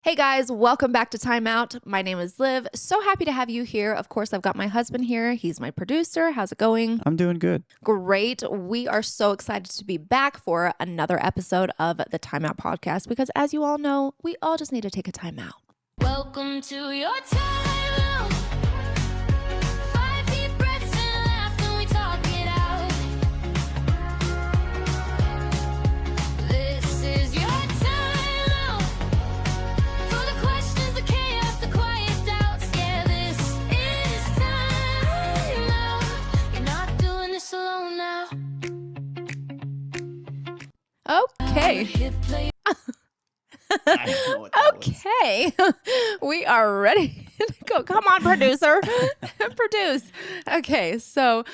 Hey guys, welcome back to Time Out. My name is Liv. So happy to have you here. Of course, I've got my husband here. He's my producer. How's it going? I'm doing good. Great. We are so excited to be back for another episode of the Time Out podcast because as you all know, we all just need to take a time out. Welcome to your time out. 5 deep breaths and laugh and we talk it out. This is your time out. For the questions, the chaos, the quiet doubts. Yeah, this is time out. You're not doing this alone now. Okay. Hit play. Okay. We are ready to go. Come on, producer. Produce. Okay, so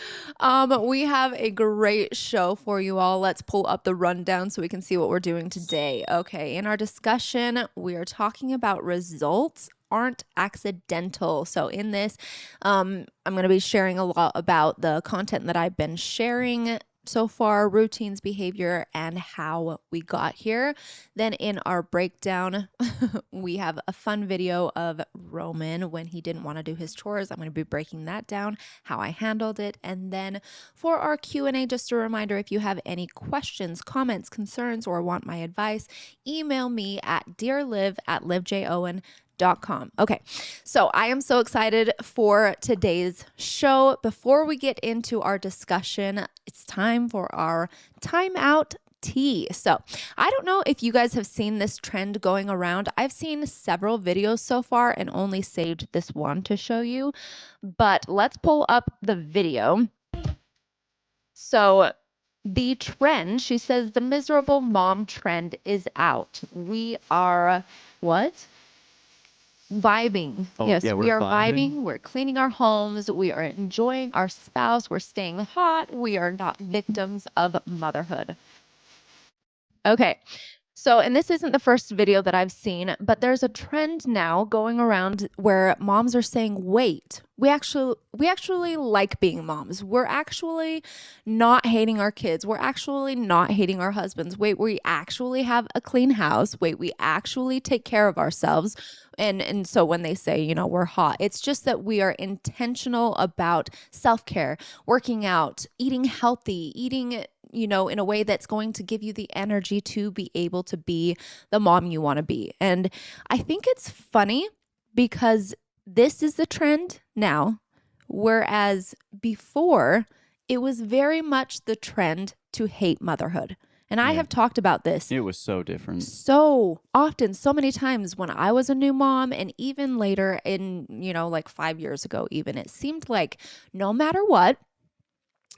we have a great show for you all. Let's pull up the rundown so we can see what we're doing today. Okay, in our discussion, we are talking about results aren't accidental. So in this, I'm going to be sharing a lot about the content that I've been sharing so far, routines, behavior, and how we got here. Then in our breakdown, we have a fun video of Roman when he didn't want to do his chores. I'm going to be breaking that down, how I handled it. And then for our Q&A, just a reminder, if you have any questions, comments, concerns, or want my advice, email me at dearliv@livjowen.com. Okay, so I am so excited for today's show. Before we get into our discussion, it's time for our timeout tea. So I don't know if you guys have seen this trend going around. I've seen several videos so far and only saved this one to show you, but let's pull up the video. So the trend, she says, the miserable mom trend is out. We are what? Vibing. Oh, Yes, yeah, we we're are vibing. We're cleaning our homes. We are enjoying our spouse. We're staying hot. We are not victims of motherhood. Okay. So, and this isn't the first video that I've seen, but there's a trend now going around where moms are saying, wait, we actually like being moms. We're actually not hating our kids. We're actually not hating our husbands. Wait, we actually have a clean house. Wait, we actually take care of ourselves. And so when they say, you know, we're hot, it's just that we are intentional about self-care, working out, eating healthy, eating, you know, in a way that's going to give you the energy to be able to be the mom you want to be. And I think it's funny because this is the trend now, whereas before it was very much the trend to hate motherhood. And I have talked about this. It was so different. So often, so many times when I was a new mom and even later in, you know, like 5 years ago, even, it seemed like no matter what,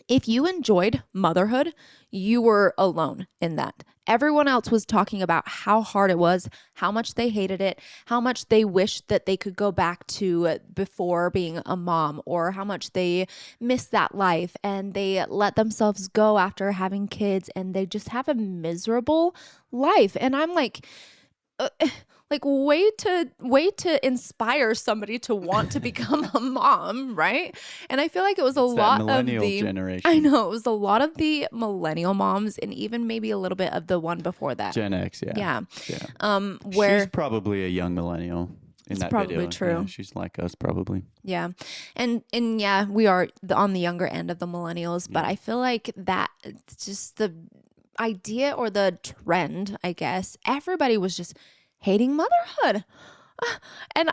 if you enjoyed motherhood, you were alone in that. Everyone else was talking about how hard it was, how much they hated it, how much they wished that they could go back to before being a mom, or how much they missed that life and they let themselves go after having kids and they just have a miserable life. And I'm like, way to inspire somebody to want to become a mom, right? And I feel like it was a lot of the generation. I know it was a lot of the millennial moms, and even maybe a little bit of the one before that. Gen X, yeah. Where she's probably a young millennial in that probably video. true. Yeah, she's like us, probably. Yeah, and yeah, we are on the younger end of the millennials, but I feel like that just the idea or the trend, I guess, everybody was just hating motherhood. And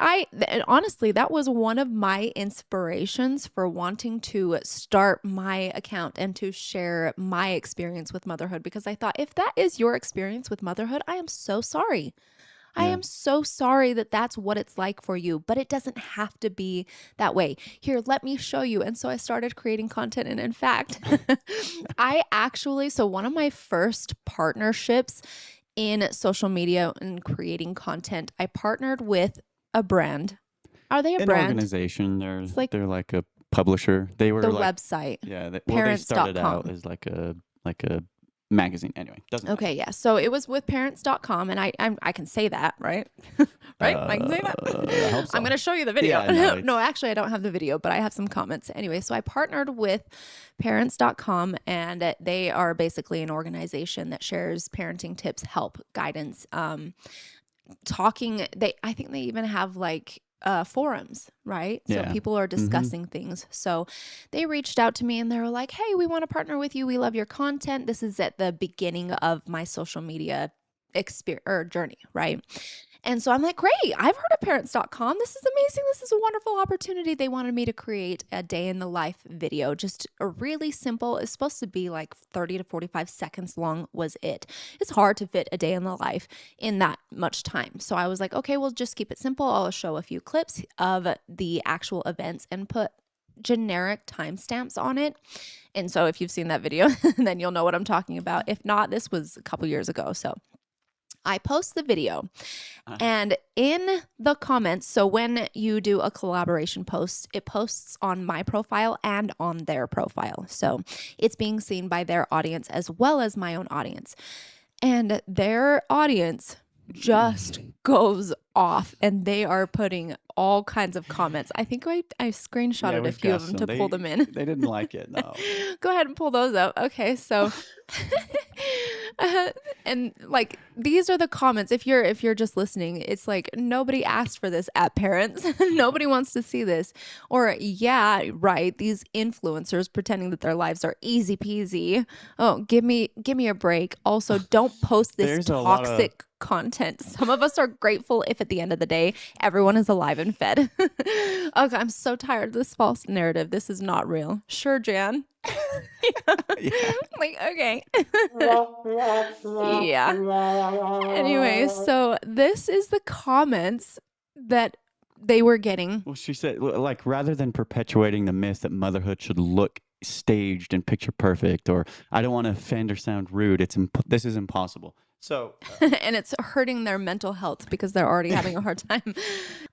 honestly, that was one of my inspirations for wanting to start my account and to share my experience with motherhood, because I thought, if that is your experience with motherhood, I am so sorry. I am so sorry that that's what it's like for you, but it doesn't have to be that way. Here, let me show you. And so I started creating content. And in fact, so one of my first partnerships in social media and creating content, I partnered with a brand. Are they a brand? Organization. They're like a publisher. They were the like, website. Yeah, they Parents.com. started out as like a magazine. Anyway, doesn't matter. Okay, yeah. So it was with parents.com, and I can say that, right? Right? I can say that. I hope so. I'm going to show you the video. Yeah, No, actually, I don't have the video, but I have some comments. Anyway, so I partnered with parents.com, and they are basically an organization that shares parenting tips, help, guidance, talking. I think they even have like forums, right? So Yeah. people are discussing things. So they reached out to me and they were like, hey, we want to partner with you. We love your content. This is at the beginning of my social media experience or journey, right? And so I'm like, great, I've heard of parents.com. This is amazing. This is a wonderful opportunity. They wanted me to create a day in the life video, just a really simple, it's supposed to be like 30 to 45 seconds long was it. It's hard to fit a day in the life in that much time. So I was like, okay, we'll just keep it simple. I'll show a few clips of the actual events and put generic timestamps on it. And so if you've seen that video, then you'll know what I'm talking about. If not, this was a couple years ago. So I post the video and in the comments, so when you do a collaboration post, it posts on my profile and on their profile. So it's being seen by their audience as well as my own audience. And their audience just goes off and they are putting all kinze of comments. I think I screenshotted a we've few got of them some. to pull them in. They didn't like it. No. Go ahead and pull those up. Okay, so and like these are the comments. If you're just listening, it's like nobody asked for this at Parents. Nobody wants to see this. Or yeah, right, these influencers pretending that their lives are easy peasy. Oh, give me a break. Also, don't post this There's a lot of- toxic content. Some of us are grateful if at the end of the day everyone is alive and fed. Okay, I'm so tired of this false narrative. This is not real. Sure, Jan. Like, okay. Yeah. Anyway, so this is the comments that they were getting. Well, she said, like, rather than perpetuating the myth that motherhood should look staged and picture perfect, or I don't want to offend or sound rude, this is impossible. So, And it's hurting their mental health because they're already having a hard time.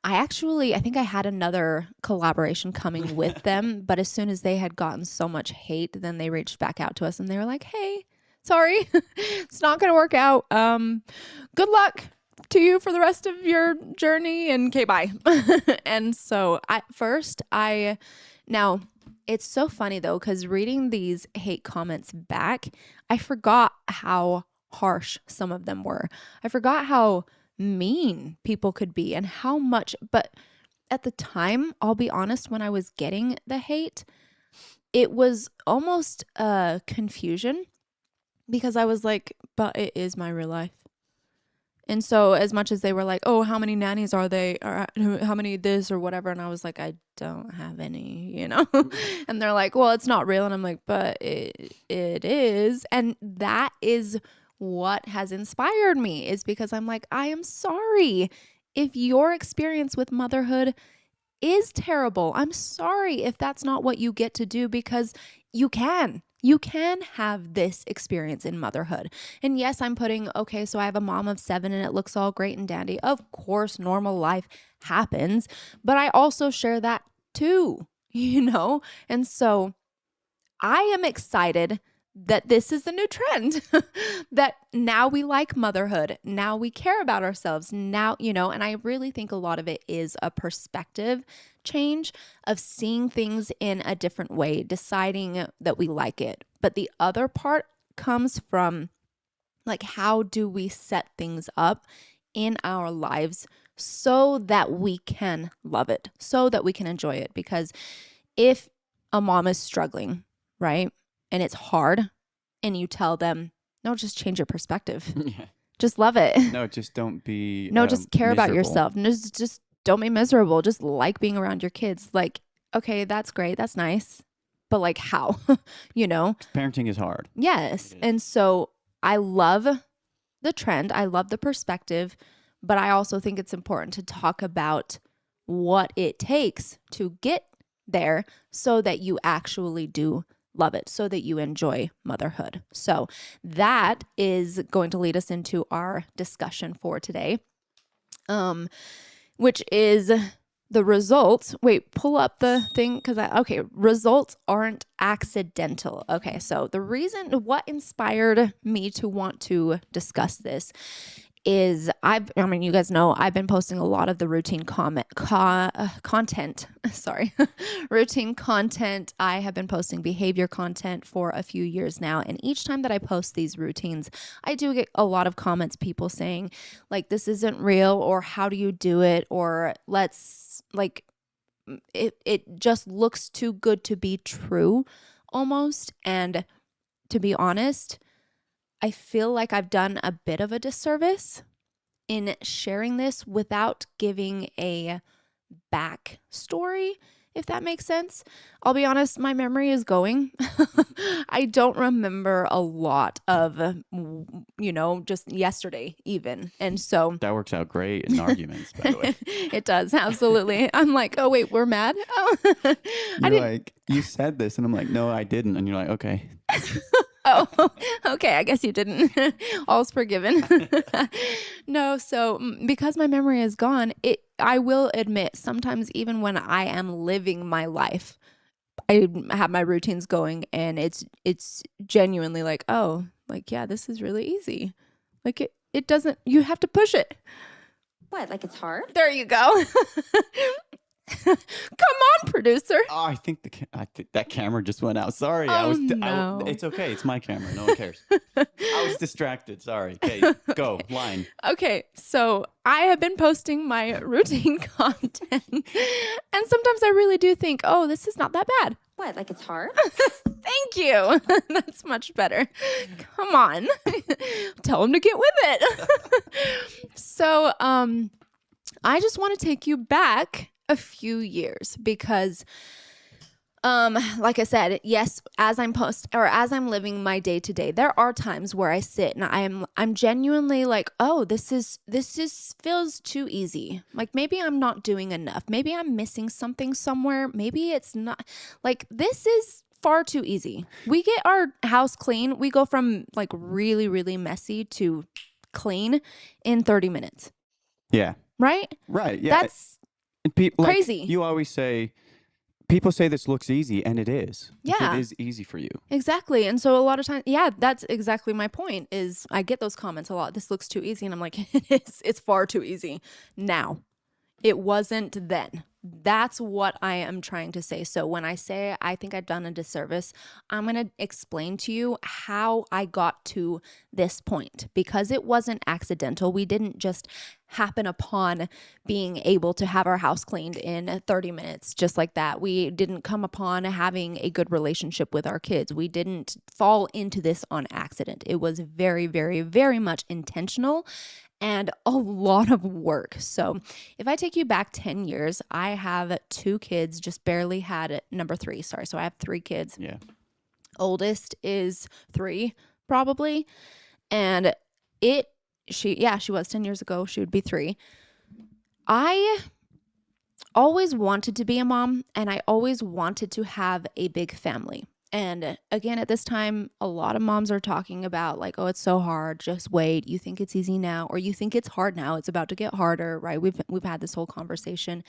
I think I had another collaboration coming with them, but as soon as they had gotten so much hate, then they reached back out to us and they were like, hey, sorry, it's not going to work out. Good luck to you for the rest of your journey and okay, bye. And so now it's so funny though, because reading these hate comments back, I forgot how harsh some of them were. I forgot how mean people could be and how much, but at the time, I'll be honest, when I was getting the hate, it was almost a confusion because I was like, but it is my real life. And so as much as they were like, oh, how many nannies are they? Or how many this or whatever? And I was like, I don't have any, And they're like, well, it's not real. And I'm like, but it is. And that is what has inspired me, is because I'm like, I am sorry if your experience with motherhood is terrible. I'm sorry if that's not what you get to do, because you can have this experience in motherhood. And yes, I'm putting, okay, so I have a mom of 7 and it looks all great and dandy. Of course, normal life happens, but I also share that too, And so I am excited that this is the new trend, that now we like motherhood. Now we care about ourselves now, and I really think a lot of it is a perspective change of seeing things in a different way, deciding that we like it. But the other part comes from like, how do we set things up in our lives so that we can love it, so that we can enjoy it? Because if a mom is struggling, right? And it's hard, and you tell them, no, just change your perspective. yeah. Just love it. No, just don't be. No, just care about miserable. yourself. No, just don't be miserable. Just like being around your kids. Like, okay, that's great. That's nice. But like, how? Parenting is hard. Yes. And so I love the trend. I love the perspective. But I also think it's important to talk about what it takes to get there so that you actually do love it, so that you enjoy motherhood. So that is going to lead us into our discussion for today, which is the results. Wait, pull up the thing, results aren't accidental. Okay, so the reason, what inspired me to want to discuss this I mean, you guys know I've been posting a lot of the routine content. Sorry, routine content. I have been posting behavior content for a few years now. And each time that I post these routines, I do get a lot of comments, people saying like, this isn't real, or how do you do it? Or let's like, it just looks too good to be true almost. And to be honest, I feel like I've done a bit of a disservice in sharing this without giving a backstory, if that makes sense. I'll be honest, my memory is going. I don't remember a lot of, just yesterday even. And so That works out great in arguments, by the way. it does, absolutely. I'm like, oh, wait, we're mad? Oh, You're like, you said this. And I'm like, no, I didn't. And you're like, okay. Oh, okay. I guess you didn't. All's forgiven. No, so because my memory is gone, I will admit sometimes even when I am living my life, I have my routines going and it's genuinely like, oh, like, yeah, this is really easy. Like it doesn't, you have to push it. What, like it's hard? There you go. Come on, producer. Oh, I think that camera just went out. Sorry. Oh, no. It's okay. It's my camera. No one cares. I was distracted. Sorry. Okay, go. Line. Okay, so I have been posting my routine content, and sometimes I really do think, oh, this is not that bad. What, like it's hard? Thank you. That's much better. Come on. Tell him to get with it. So, I just want to take you back a few years because like I said, yes, as I'm living my day to day, there are times where I sit and I'm genuinely like, oh, this feels too easy. Like maybe I'm not doing enough. Maybe I'm missing something somewhere. Maybe it's not, like, this is far too easy. We get our house clean. We go from like really, really messy to clean in 30 minutes. Yeah. Right? Right. Yeah. That's crazy. crazy. You always say, people say this looks easy, and it is. Yeah. It is easy for you. Exactly. And so a lot of times, yeah, that's exactly my point is I get those comments a lot. This looks too easy. And I'm like, it's far too easy now. It wasn't then. That's what I am trying to say. So when I say I think I've done a disservice, I'm going to explain to you how I got to this point because it wasn't accidental. We didn't just happen upon being able to have our house cleaned in 30 minutes just like that. We didn't come upon having a good relationship with our kids. We didn't fall into this on accident. It was very, very, very much intentional and a lot of work. So if I take you back 10 years, I have 2 kids, just barely had number 3. Sorry. So I have 3 kids. Yeah. Oldest is 3 probably. And she was 10 years ago. She would be 3. I always wanted to be a mom and I always wanted to have a big family. And again, at this time, a lot of moms are talking about like, oh, it's so hard. Just wait. You think it's easy now, or you think it's hard now. It's about to get harder, right? We've had this whole conversation,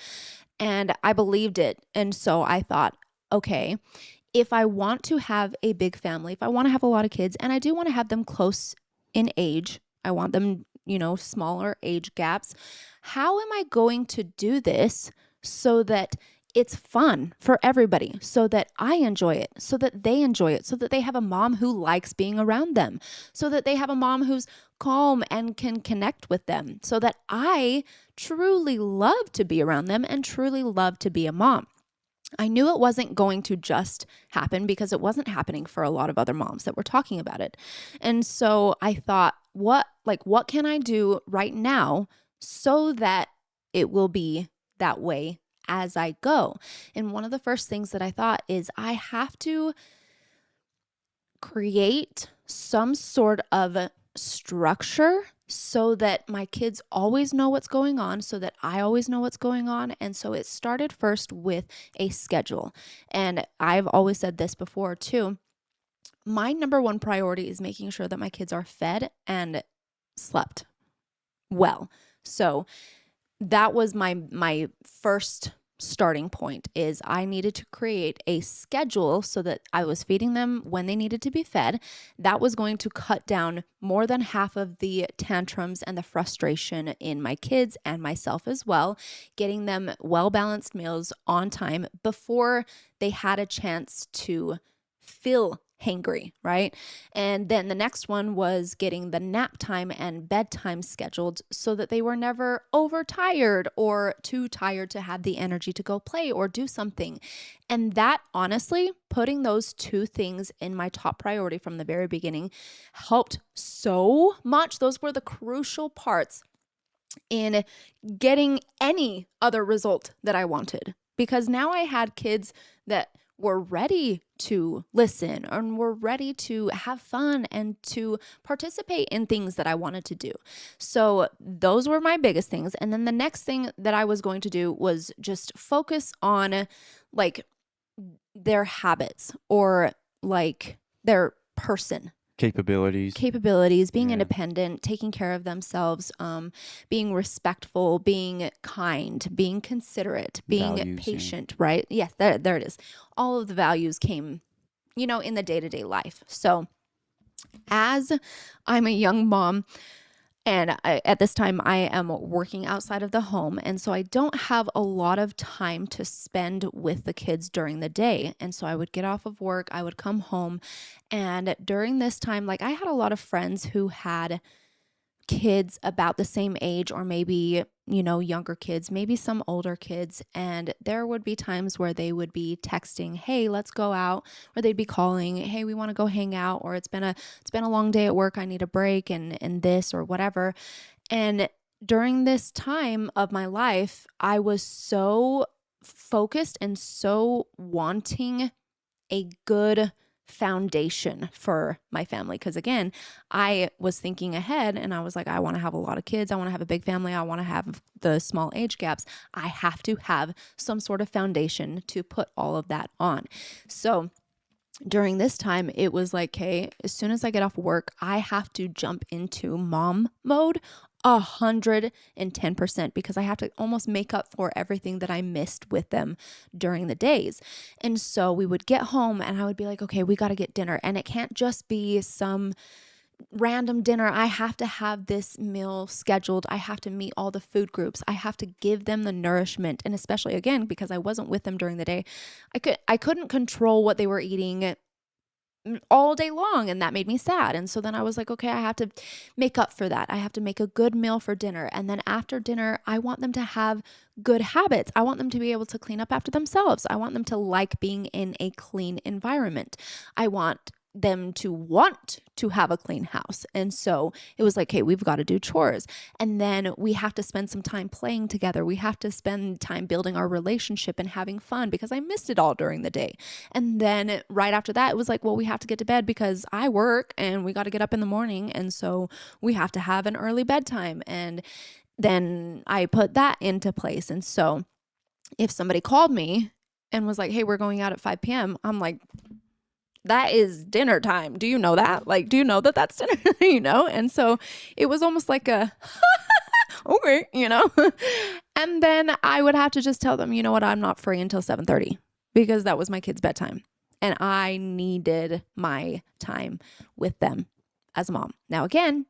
and I believed it. And so I thought, okay, if I want to have a big family, if I want to have a lot of kids, and I do want to have them close in age, I want them, smaller age gaps. How am I going to do this so that it's fun for everybody, so that I enjoy it, so that they enjoy it, so that they have a mom who likes being around them, so that they have a mom who's calm and can connect with them, so that I truly love to be around them and truly love to be a mom. I knew it wasn't going to just happen because it wasn't happening for a lot of other moms that were talking about it. And so I thought, what can I do right now so that it will be that way as I go? And one of the first things that I thought is I have to create some sort of structure so that my kids always know what's going on, so that I always know what's going on. And so it started first with a schedule. And I've always said this before too. My number one priority is making sure that my kids are fed and slept well. So that was my first starting point is I needed to create a schedule so that I was feeding them when they needed to be fed. That was going to cut down more than half of the tantrums and the frustration in my kids and myself as well, getting them well-balanced meals on time before they had a chance to feel hangry, right? And then the next one was getting the nap time and bedtime scheduled so that they were never overtired or too tired to have the energy to go play or do something. And that, honestly, putting those two things in my top priority from the very beginning helped so much. Those were the crucial parts in getting any other result that I wanted, because now I had kids that were ready to listen and were ready to have fun and to participate in things that I wanted to do. So those were my biggest things. And then the next thing that I was going to do was just focus on like their habits or like their person. Capabilities, being independent, taking care of themselves, being respectful, being kind, being considerate, being patient, right? Yes, there it is. All of the values came, in the day-to-day life. So as I'm a young mom, and at this time, I am working outside of the home. And so I don't have a lot of time to spend with the kids during the day. And so I would get off of work, I would come home. And during this time, like I had a lot of friends who had kids about the same age or maybe, younger kids, maybe some older kids. And there would be times where they would be texting, hey, let's go out, or they'd be calling, hey, we want to go hang out, or it's been a long day at work, I need a break and this or whatever. And during this time of my life, I was so focused and so wanting a good foundation for my family. Because again, I was thinking ahead and I was like, I want to have a lot of kids. I want to have a big family. I want to have the small age gaps. I have to have some sort of foundation to put all of that on. So during this time, it was like, hey, as soon as I get off work, I have to jump into mom mode 110% because I have to almost make up for everything that I missed with them during the days. And so we would get home and I would be like, okay, we got to get dinner. And it can't just be some random dinner. I have to have this meal scheduled. I have to meet all the food groups. I have to give them the nourishment. And especially again, because I wasn't with them during the day, I couldn't control what they were eating all day long, and that made me sad. And so then I was like, okay, I have to make up for that. I have to make a good meal for dinner. And then after dinner, I want them to have good habits. I want them to be able to clean up after themselves. I want them to like being in a clean environment. I want them to want to have a clean house. And so it was like, hey, we've got to do chores. And then we have to spend some time playing together. We have to spend time building our relationship and having fun because I missed it all during the day. And then right after that, it was like, well, we have to get to bed because I work and we got to get up in the morning. And so we have to have an early bedtime. And then I put that into place. And so if somebody called me and was like, hey, we're going out at 5 p.m., I'm like, that is dinner time. Do you know that? Like, do you know that that's dinner? And so it was almost like a, okay, and then I would have to just tell them, you know what? I'm not free until 7:30 because that was my kid's bedtime. And I needed my time with them as a mom. Now, again,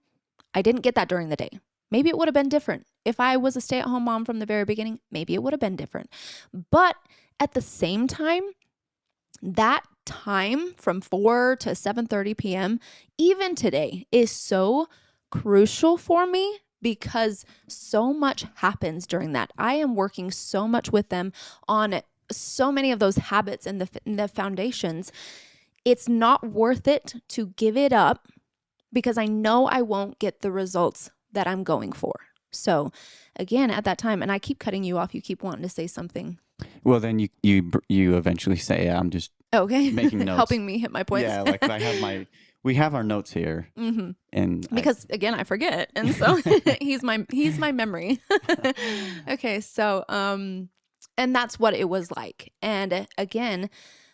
I didn't get that during the day. Maybe it would have been different. If I was a stay-at-home mom from the very beginning, maybe it would have been different. But at the same time, that time from 4 to 7:30 p.m., even today, is so crucial for me because so much happens during that. I am working so much with them on so many of those habits and the foundations. It's not worth it to give it up because I know I won't get the results that I'm going for. So again, at that time, and I keep cutting you off, you keep wanting to say something. Well, then you eventually say, I'm just making notes. Helping me hit my points. Yeah, like we have our notes here. Mm-hmm. And because again, I forget. And so he's my memory. Okay. So, and that's what it was like. And again,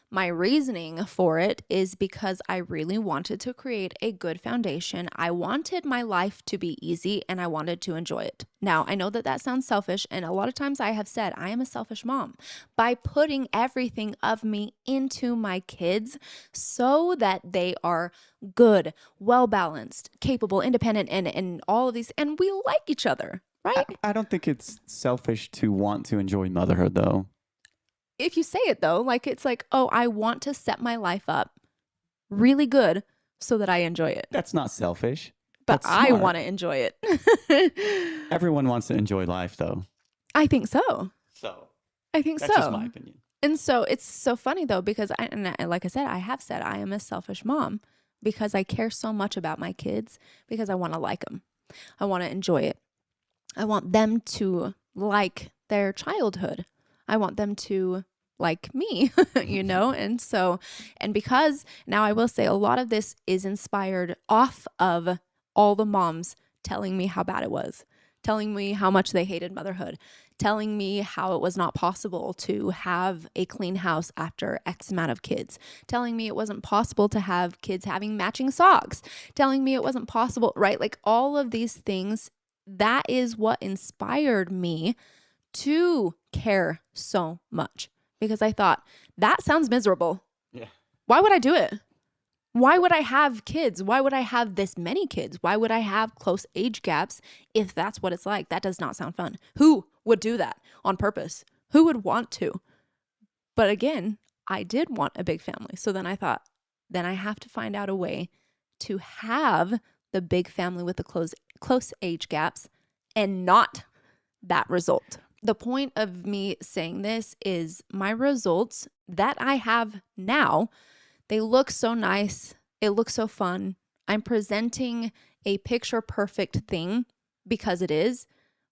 My reasoning for it is because I really wanted to create a good foundation. I wanted my life to be easy and I wanted to enjoy it. Now, I know that that sounds selfish, and a lot of times I have said I am a selfish mom by putting everything of me into my kids so that they are good, well-balanced, capable, independent, and all of these, and we like each other, right? I don't think it's selfish to want to enjoy motherhood, though. If you say it though, like it's like, oh, I want to set my life up really good so that I enjoy it. That's not selfish. But That's I smart. want to enjoy it. Everyone wants to enjoy life, though. I think so. So I think that's so. just my opinion. And so it's so funny though, because like I said, I have said I am a selfish mom because I care so much about my kids because I want to like them. I want to enjoy it. I want them to like their childhood. I want them to like me, you know? And so, and because now I will say a lot of this is inspired off of all the moms telling me how bad it was, telling me how much they hated motherhood, telling me how it was not possible to have a clean house after X amount of kids, telling me it wasn't possible to have kids having matching socks, telling me it wasn't possible, right? Like all of these things, that is what inspired me to care so much, because I thought that sounds miserable. Yeah. Why would I do it? Why would I have kids? Why would I have this many kids? Why would I have close age gaps if that's what it's like? That does not sound fun. Who would do that on purpose? Who would want to? But again, I did want a big family. So then I thought, then I have to find out a way to have the big family with the close age gaps and not that result. The point of me saying this is my results that I have now, they look so nice. It looks so fun. I'm presenting a picture perfect thing because it is.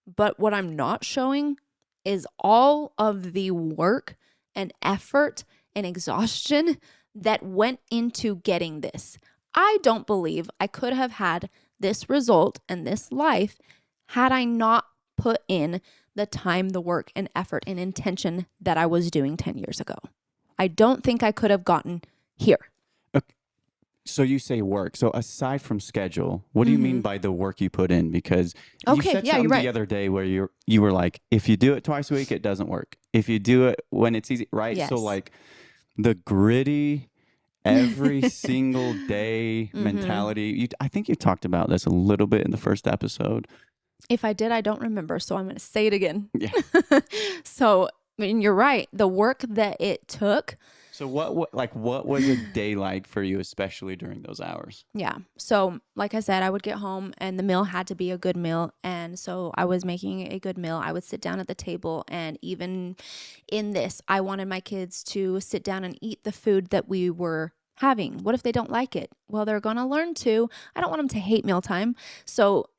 But what I'm not showing is all of the work and effort and exhaustion that went into getting this. I don't believe I could have had this result and this life had I not put in the time, the work, and effort and intention that I was doing 10 years ago. I don't think I could have gotten here. Okay. So you say work. So aside from schedule, what do you mean by the work you put in? Because you said something the other day where you were like, if you do it twice a week, it doesn't work. If you do it when it's easy, right? Yes. So like the gritty, every single day mentality. I think you talked about this a little bit in the first episode. If I did, I don't remember. So I'm going to say it again. Yeah. So, I mean, you're right. The work that it took. So what was a day like for you, especially during those hours? Yeah. So like I said, I would get home and the meal had to be a good meal. And so I was making a good meal. I would sit down at the table, and even in this, I wanted my kids to sit down and eat the food that we were having. What if they don't like it? Well, they're going to learn to. I don't want them to hate mealtime. So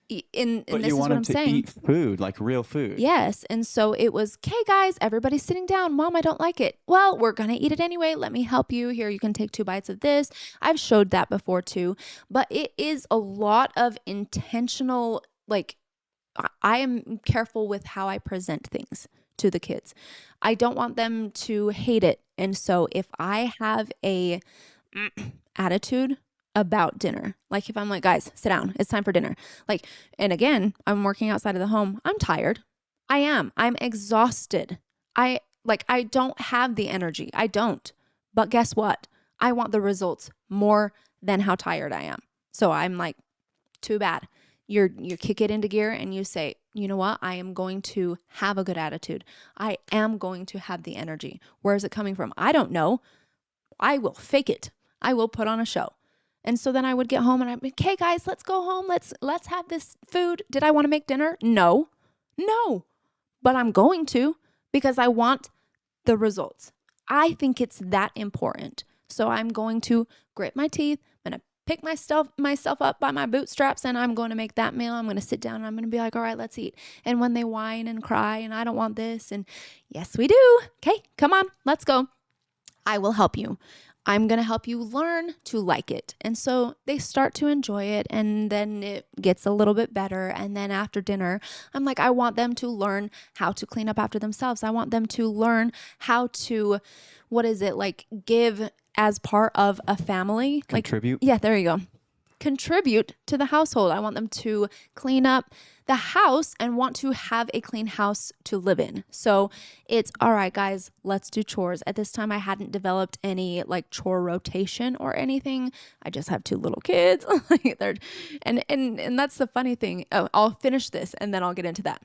But this you is want what them I'm to saying. eat food, like real food. Yes. And so it was, okay, guys, everybody's sitting down. Mom, I don't like it. Well, we're going to eat it anyway. Let me help you. Here, you can take 2 bites of this. I've showed that before too. But it is a lot of intentional, like, I am careful with how I present things to the kids. I don't want them to hate it. And so if I have a attitude about dinner, like if I'm like, guys, sit down, it's time for dinner. Like, and again, I'm working outside of the home. I'm tired. I'm exhausted. I don't have the energy. I don't. But guess what? I want the results more than how tired I am. So I'm like, too bad. You kick it into gear and you say, you know what? I am going to have a good attitude. I am going to have the energy. Where is it coming from? I don't know. I will fake it. I will put on a show. And so then I would get home and I'd be, okay, guys, let's go home. Let's have this food. Did I want to make dinner? No. But I'm going to, because I want the results. I think it's that important. So I'm going to grit my teeth. I'm going to pick myself up by my bootstraps, and I'm going to make that meal. I'm going to sit down and I'm going to be like, all right, let's eat. And when they whine and cry and I don't want this, and yes, we do. Okay, come on, let's go. I will help you. I'm going to help you learn to like it. And so they start to enjoy it, and then it gets a little bit better. And then after dinner, I'm like, I want them to learn how to clean up after themselves. I want them to learn how to, give as part of a family. Contribute. Yeah, there you go. Contribute to the household. I want them to clean up the house and want to have a clean house to live in. So it's all right, guys, let's do chores. At this time, I hadn't developed any chore rotation or anything. I just have 2 little kids. and that's the funny thing. Oh, I'll finish this and then I'll get into that.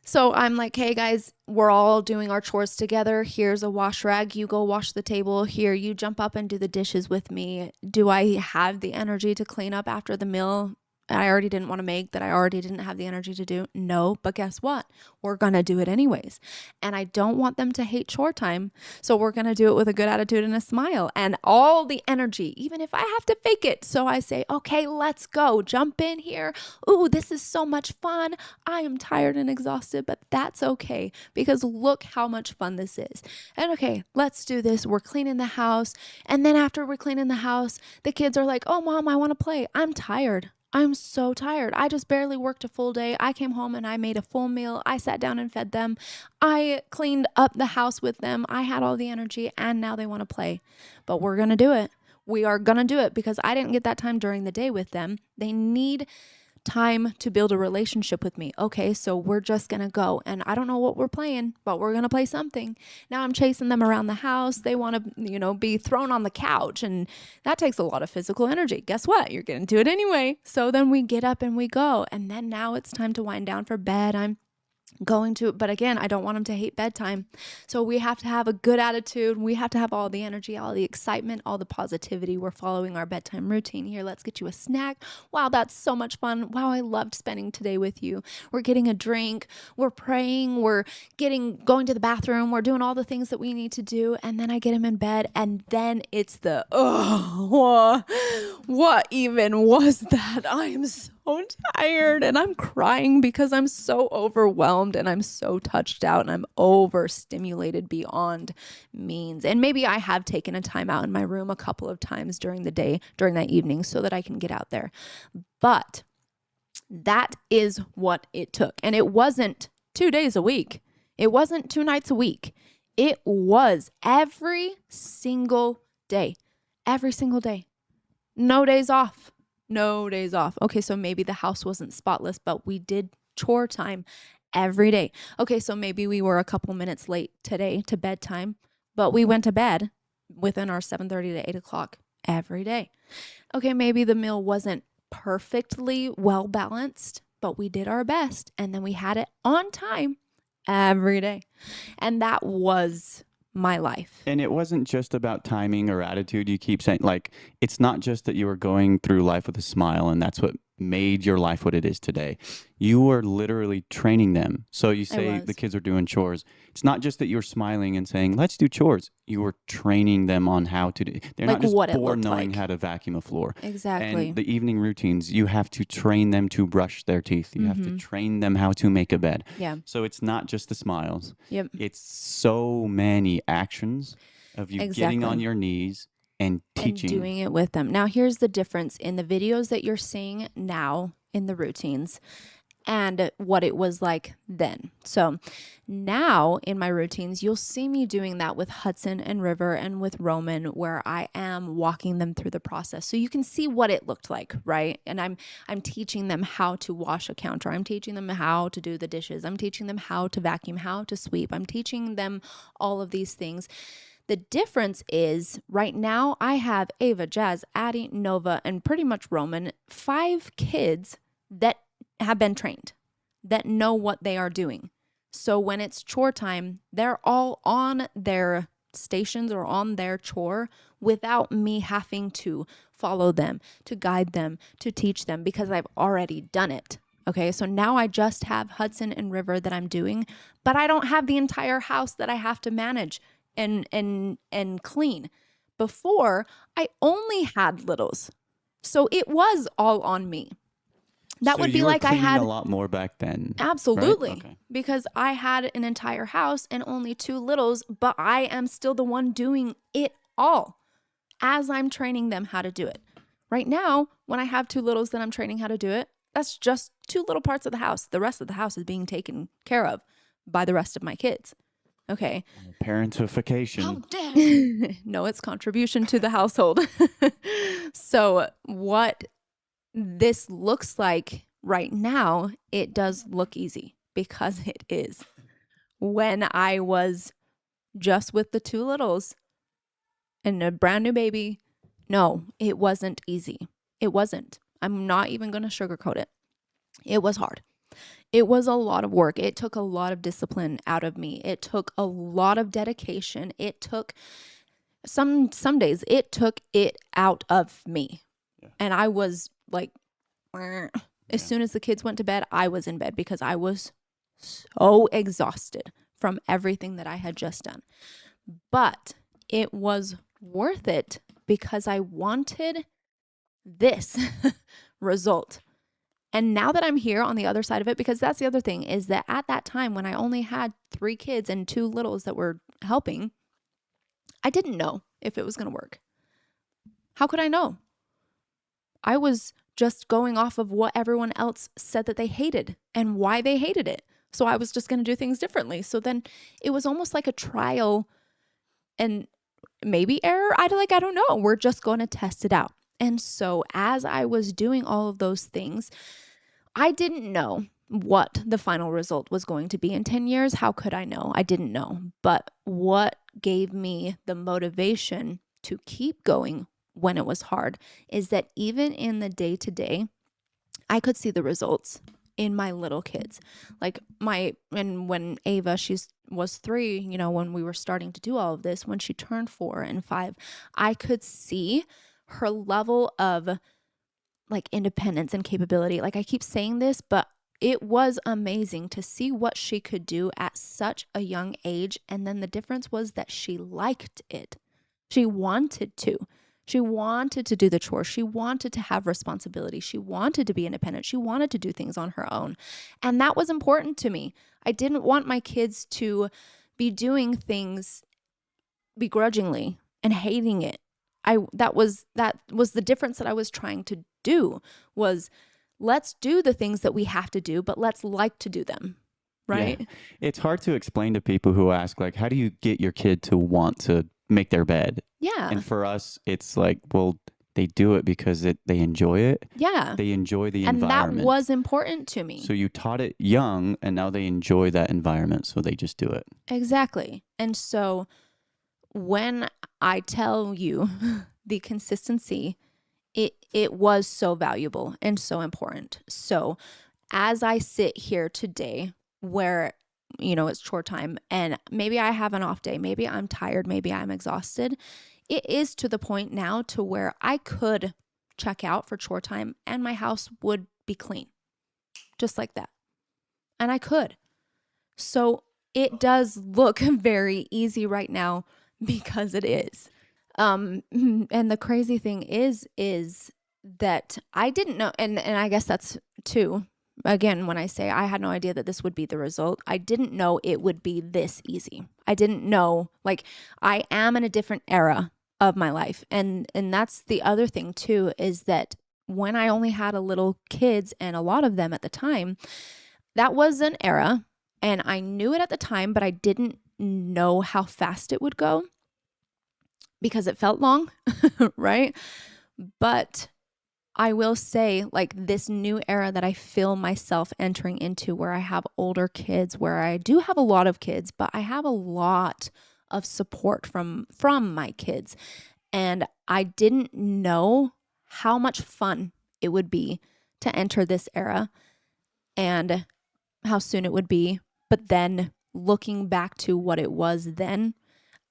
So I'm like, hey guys, we're all doing our chores together. Here's a wash rag. You go wash the table. Here, you jump up and do the dishes with me. Do I have the energy to clean up after the meal? I already didn't want to make, that I already didn't have the energy to do? No, but guess what? We're going to do it anyways. And I don't want them to hate chore time. So we're going to do it with a good attitude and a smile and all the energy, even if I have to fake it. So I say, okay, let's go. Jump in here. Ooh, this is so much fun. I am tired and exhausted, but that's okay because look how much fun this is. And okay, let's do this. We're cleaning the house. And then after we're cleaning the house, the kids are like, oh, Mom, I want to play. I'm tired. I'm so tired. I just barely worked a full day. I came home and I made a full meal. I sat down and fed them. I cleaned up the house with them. I had all the energy and now they want to play. But we're going to do it. We are going to do it because I didn't get that time during the day with them. They need time to build a relationship with me. Okay, so we're just going to go. And I don't know what we're playing, but we're going to play something. Now I'm chasing them around the house. They want to, be thrown on the couch. And that takes a lot of physical energy. Guess what? You're going to do it anyway. So then we get up and we go. And then now it's time to wind down for bed. I'm going to, but again, I don't want them to hate bedtime. So we have to have a good attitude. We have to have all the energy, all the excitement, all the positivity. We're following our bedtime routine here. Let's get you a snack. Wow, that's so much fun. Wow, I loved spending today with you. We're getting a drink. We're praying. We're going to the bathroom. We're doing all the things that we need to do. And then I get him in bed. And then it's what even was that? I am so tired and I'm crying because I'm so overwhelmed and I'm so touched out and I'm overstimulated beyond means. And maybe I have taken a time out in my room a couple of times during the day, during that evening, so that I can get out there. But that is what it took. And it wasn't 2 days a week. It wasn't 2 nights a week. It was every single day. Every single day. No days off. No days off. Okay, so maybe the house wasn't spotless, but we did chore time every day. Okay, so maybe we were a couple minutes late today to bedtime, but we went to bed within our 7:30 to 8 o'clock every day. Okay, maybe the meal wasn't perfectly well balanced, but we did our best, and then we had it on time every day. And that was my life. And it wasn't just about timing or attitude. You keep saying, it's not just that you were going through life with a smile and that's what made your life what it is today. You were literally training them. So you say the kids are doing chores. It's not just that you're smiling and saying, let's do chores. You were training them on how to do. They're not just born knowing how to vacuum a floor. Exactly. And the evening routines, you have to train them to brush their teeth. You have to train them how to make a bed. Yeah. So it's not just the smiles. Yep. It's so many actions of you getting on your knees and teaching. And doing it with them. Now, here's the difference in the videos that you're seeing now in the routines and what it was like then. So now in my routines, you'll see me doing that with Hudson and River and with Roman, where I am walking them through the process. So you can see what it looked like, right? And I'm teaching them how to wash a counter. I'm teaching them how to do the dishes. I'm teaching them how to vacuum, how to sweep. I'm teaching them all of these things. The difference is right now I have Ava, Jazz, Addie, Nova, and pretty much Roman, 5 kids that have been trained, that know what they are doing. So when it's chore time, they're all on their stations or on their chore without me having to follow them, to guide them, to teach them, because I've already done it. Okay, so now I just have Hudson and River that I'm doing, but I don't have the entire house that I have to manage and clean. Before, I only had littles. So it was all on me. That So would be you were like I cleaning had a lot more back then. absolutely, Right? Okay. because I had an entire house and only 2 littles, but I am still the one doing it all as I'm training them how to do it. Right now, when I have 2 littles that I'm training how to do it, that's just 2 little parts of the house. The rest of the house is being taken care of by the rest of my kids. Okay. Parentification. No, it's contribution to the household. So what this looks like right now, it does look easy because it is. When I was just with the 2 littles and a brand new baby, no, it wasn't easy. It wasn't. I'm not even going to sugarcoat it. It was hard. It was a lot of work. It took a lot of discipline out of me. It took a lot of dedication. It took some days it took it out of me. Yeah. And I was like, as soon as the kids went to bed, I was in bed because I was so exhausted from everything that I had just done. But it was worth it because I wanted this result. And now that I'm here on the other side of it, because that's the other thing, is that at that time when I only had 3 kids and 2 littles that were helping, I didn't know if it was going to work. How could I know? I was just going off of what everyone else said that they hated and why they hated it. So I was just going to do things differently. So then it was almost like a trial and maybe error. I don't know. We're just going to test it out. And so as I was doing all of those things, I didn't know what the final result was going to be in 10 years. How could I know? I didn't know. But what gave me the motivation to keep going when it was hard is that even in the day-to-day, I could see the results in my little kids. And when Ava, was 3, when we were starting to do all of this, when she turned 4 and 5, I could see her level of independence and capability. I keep saying this, but it was amazing to see what she could do at such a young age. And then the difference was that she liked it. She wanted to. She wanted to do the chores. She wanted to have responsibility. She wanted to be independent. She wanted to do things on her own. And that was important to me. I didn't want my kids to be doing things begrudgingly and hating it. That was the difference that I was trying to do, was let's do the things that we have to do, but let's like to do them. Right? Yeah. It's hard to explain to people who ask, how do you get your kid to want to make their bed? Yeah. And for us, it's they do it because they enjoy it. Yeah. They enjoy the environment. And that was important to me. So you taught it young, and now they enjoy that environment, so they just do it. Exactly. And so when I tell you the consistency, it was so valuable and so important. So as I sit here today where, it's chore time and maybe I have an off day, maybe I'm tired, maybe I'm exhausted, it is to the point now to where I could check out for chore time and my house would be clean just like that. And I could. So it does look very easy right now because it is. And the crazy thing is that I didn't know, and I guess that's too, again, when I say I had no idea that this would be the result, I didn't know it would be this easy. I didn't know, I am in a different era of my life. And that's the other thing too, is that when I only had a little kids and a lot of them at the time, that was an era and I knew it at the time, but I didn't know how fast it would go because it felt long, right? But I will say, this new era that I feel myself entering into, where I have older kids, where I do have a lot of kids, but I have a lot of support from my kids. And I didn't know how much fun it would be to enter this era and how soon it would be. But then looking back to what it was then,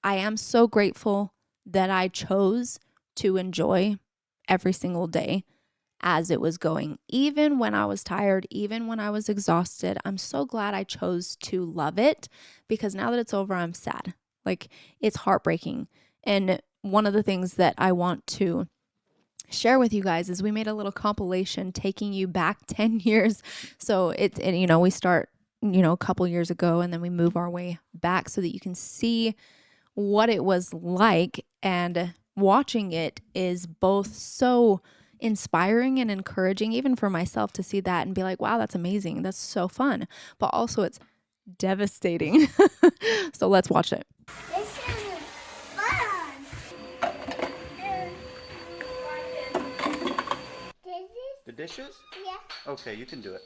I am so grateful that I chose to enjoy every single day as it was going. Even when I was tired, even when I was exhausted, I'm so glad I chose to love it, because now that it's over, I'm sad. It's heartbreaking. And one of the things that I want to share with you guys is we made a little compilation taking you back 10 years. So we start, a couple years ago, and then we move our way back so that you can see what it was like. And watching it is both so inspiring and encouraging, even for myself, to see that and be like, wow, that's amazing. That's so fun. But also it's devastating. So let's watch it. This is fun. The dishes? Yeah. Okay, you can do it.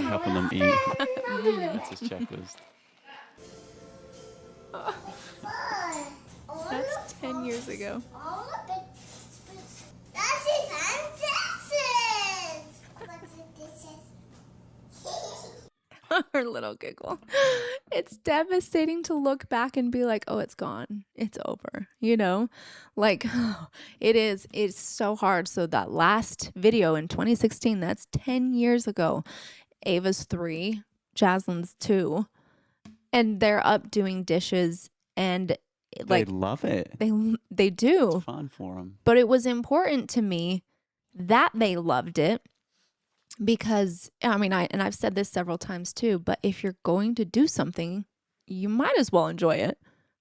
Helping them eat. That's his checklist. That's 10 years ago. Her little giggle. It's devastating to look back and be like, oh, it's gone. It's over. Like it is. It's so hard. So that last video in 2016, that's 10 years ago. Ava's 3, Jaslyn's 2, and they're up doing dishes, and they love it. They do. It's fun for them. But it was important to me that they loved it. Because, I've said this several times too, but if you're going to do something, you might as well enjoy it,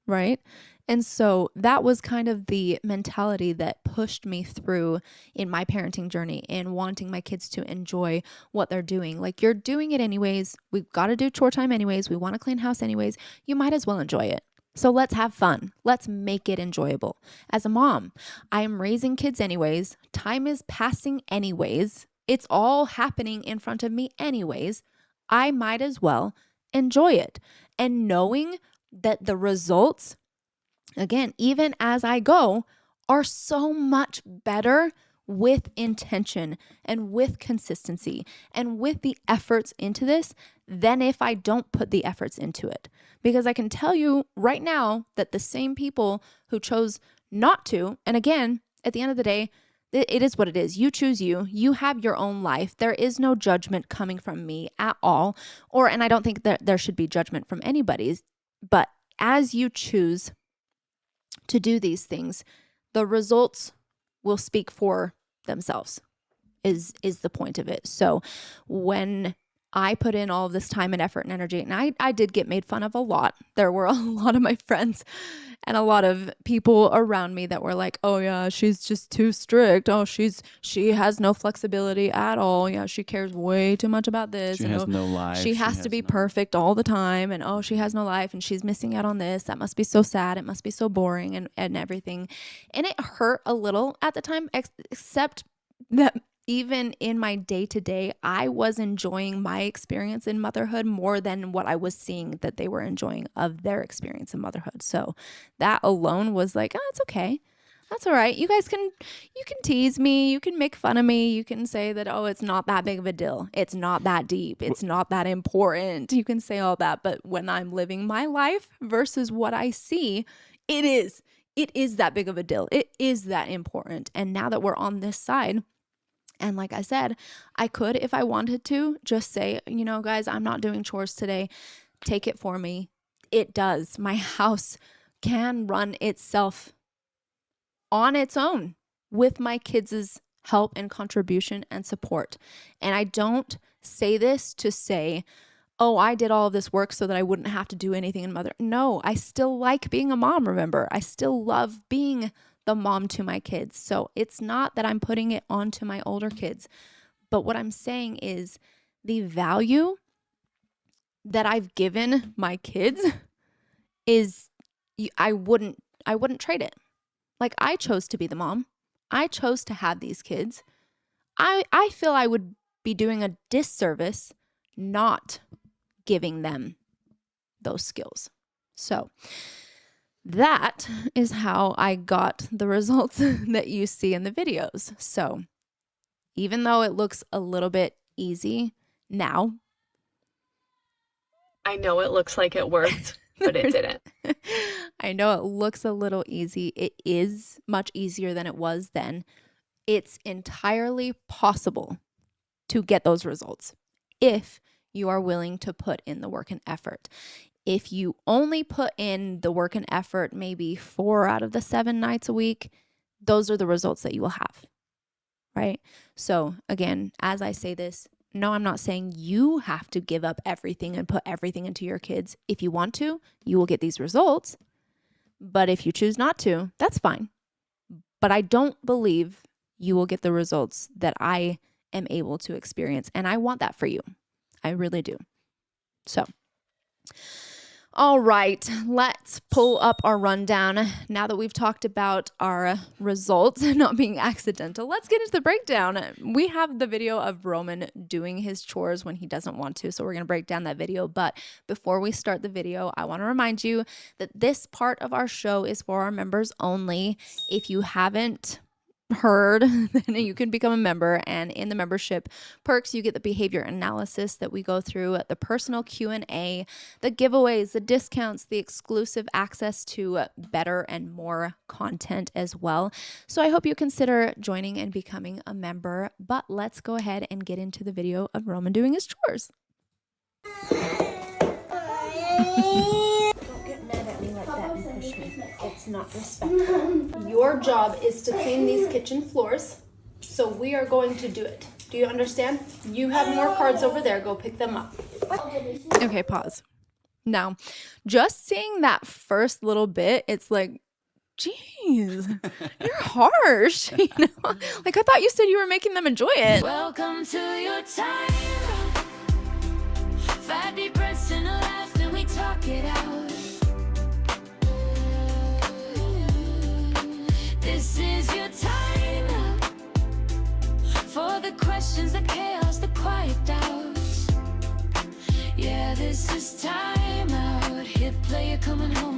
right? And so that was kind of the mentality that pushed me through in my parenting journey and wanting my kids to enjoy what they're doing. Like, you're doing it anyways. We've got to do chore time anyways. We want to clean house anyways. You might as well enjoy it. So let's have fun. Let's make it enjoyable. As a mom, I am raising kids anyways. Time is passing anyways. It's all happening in front of me anyways. I might as well enjoy it. And knowing that the results, again, even as I go, are so much better with intention and with consistency and with the efforts into this than if I don't put the efforts into it. Because I can tell you right now that the same people who chose not to, and again, at the end of the day, it is what it is. You choose you. You have your own life. There is no judgment coming from me at all. And I don't think that there should be judgment from anybody's. But as you choose to do these things, the results will speak for themselves, is the point of it. So when I put in all of this time and effort and energy, and I did get made fun of a lot. There were a lot of my friends and a lot of people around me that were like, oh yeah, she's just too strict. Oh, she has no flexibility at all. Yeah, she cares way too much about this. She has no life. She has to be perfect all the time. And oh, she has no life and she's missing out on this. That must be so sad. It must be so boring and everything. And it hurt a little at the time, except that even in my day-to-day, I was enjoying my experience in motherhood more than what I was seeing that they were enjoying of their experience in motherhood. So that alone was like, oh, it's okay. That's all right. You can tease me. You can make fun of me. You can say that, oh, it's not that big of a deal. It's not that deep. It's not that important. You can say all that. But when I'm living my life versus what I see, it is that big of a deal. It is that important. And now that we're on this side, and like I said, I could, if I wanted to, just say, guys, I'm not doing chores today. Take it for me. It does. My house can run itself on its own with my kids' help and contribution and support. And I don't say this to say, oh, I did all of this work so that I wouldn't have to do anything in mother. No, I still like being a mom, remember. I still love being the mom to my kids. So it's not that I'm putting it onto my older kids, but what I'm saying is the value that I've given my kids is I wouldn't trade it. Like, I chose to be the mom. I chose to have these kids. I feel I would be doing a disservice not giving them those skills. So that is how I got the results that you see in the videos. So even though it looks a little bit easy now, I know it looks like it worked, but it didn't. I know it looks a little easy. It is much easier than it was then. It's entirely possible to get those results if you are willing to put in the work and effort. If you only put in the work and effort maybe 4 out of the 7 nights a week, those are the results that you will have, right? So again, as I say this, no, I'm not saying you have to give up everything and put everything into your kids. If you want to, you will get these results. But if you choose not to, that's fine. But I don't believe you will get the results that I am able to experience. And I want that for you. I really do. So, all right, let's pull up our rundown. Now that we've talked about our results not being accidental, let's get into the breakdown. We have the video of Roman doing his chores when he doesn't want to, so we're going to break down that video. But before we start the video, I want to remind you that this part of our show is for our members only. If you haven't heard, then you can become a member, and in the membership perks you get the behavior analysis that we go through, the personal Q&A, the giveaways, the discounts, the exclusive access to better and more content as well. So I hope you consider joining and becoming a member, but let's go ahead and get into the video of Roman doing his chores. It's not respectful. Your job is to clean these kitchen floors, so we are going to do it. Do you understand? You have more cards over there. Go pick them up. Okay, pause. Now, just seeing that first little bit, it's like, geez, you're harsh. You know? Like, I thought you said you were making them enjoy it. Welcome to your time. 5 deep breaths and a laugh, then we talk it out. This is your time for the questions, the chaos, the quiet doubts. Yeah, this is time out. Hit play, you're coming home.